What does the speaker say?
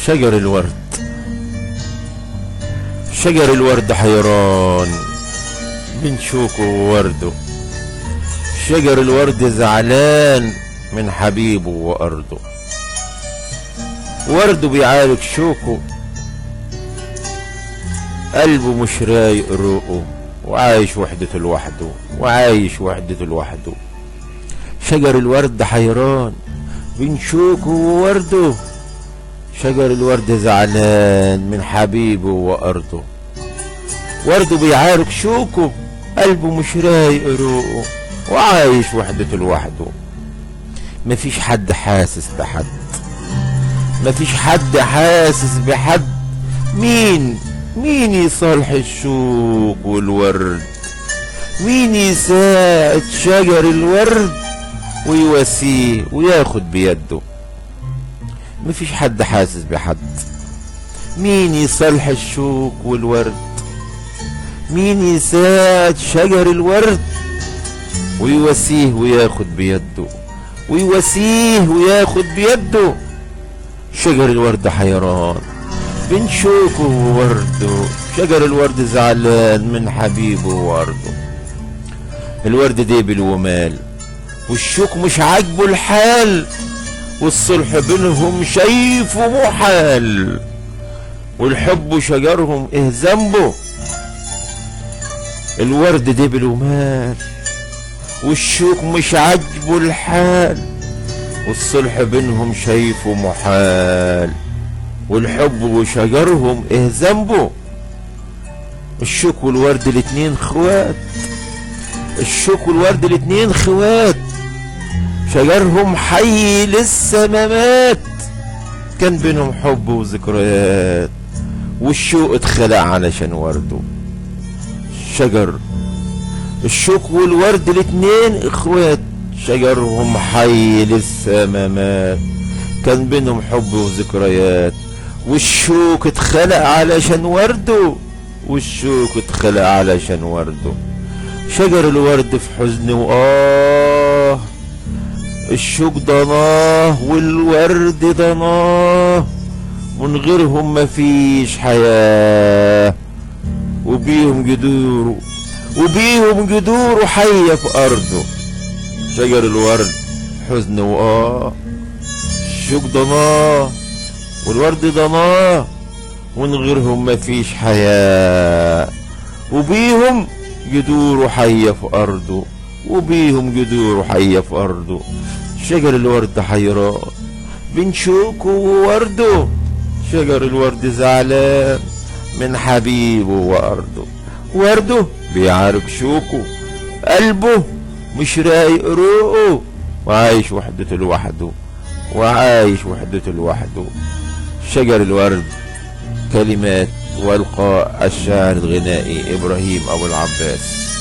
شجر الورد. شجر الورد حيران من شوكه وورده. شجر الورد زعلان من حبيبه وأرضه. ورده بيعالج شوكه، قلبه مش رايق روقه، وعايش وحدته لوحده، وعايش وحدته لوحده. شجر الورد حيران بين شوكه وورده. شجر الورد زعلان من حبيبه وأرضه. ورده بيعارك شوكه، قلبه مش رايق روقه، وعايش وحدته لوحده. مفيش حد حاسس بحد، مفيش حد حاسس بحد. مين يصالح الشوك والورد؟ مين يساعد شجر الورد ويواسيه وياخد بيده؟ مفيش حد حاسس بحد. مين يصالح الشوك والورد؟ مين يساعد شجر الورد ويواسيه وياخد بيده؟ ويواسيه وياخد بيده. شجر الورد حيران بين شوكه وورده. شجر الورد زعلان من حبيبه وأرضه. الورد ديبل ومال، والشوك مش عاجبه الحال، والصلح بينهم شايفه محال. والحب شجرهم ايه ذنبه؟ الورد ديبل ومال، والشوك مش عاجبه الحال، والصلح بينهم شايفه محال. والحب وشجرهم ايه ذنبه؟ الشوك والورد الاتنين خوات. الشوك والورد الاتنين خوات، شجرهم حي لسه ما مات. كان بينهم حب وذكريات، والشوق اتخلق علشان ورده. شجر الشوك والورد الاتنين اخوات، شجرهم حي لسه ما مات. كان بينهم حب وذكريات، والشوك اتخلق علشان ورده. والشوك اتخلق علشان ورده. شجر الورد في حزن وآه، الشوك ضناه والورد ضناه. من غيرهم مفيش حياة، وبيهم جذوره حية في أرضه. شجر الورد حزن وآه، الشوك ضناه والورد ضناه. ومن غيرهم مفيش حياة، وبيهم جذوره حية في أرضه. وبيهم جذوره حية في أرضه. شجر الورد حيران بين شوكه وورده. شجر الورد زعلان من حبيبه وأرضه. ورده بيعارك شوكه، قلبه مش رايق روقه، وعايش وحدته لوحده، وعايش وحدته لوحده. شجر الورد. كلمات والقاء الشاعر الغنائي إبراهيم أبو العباس.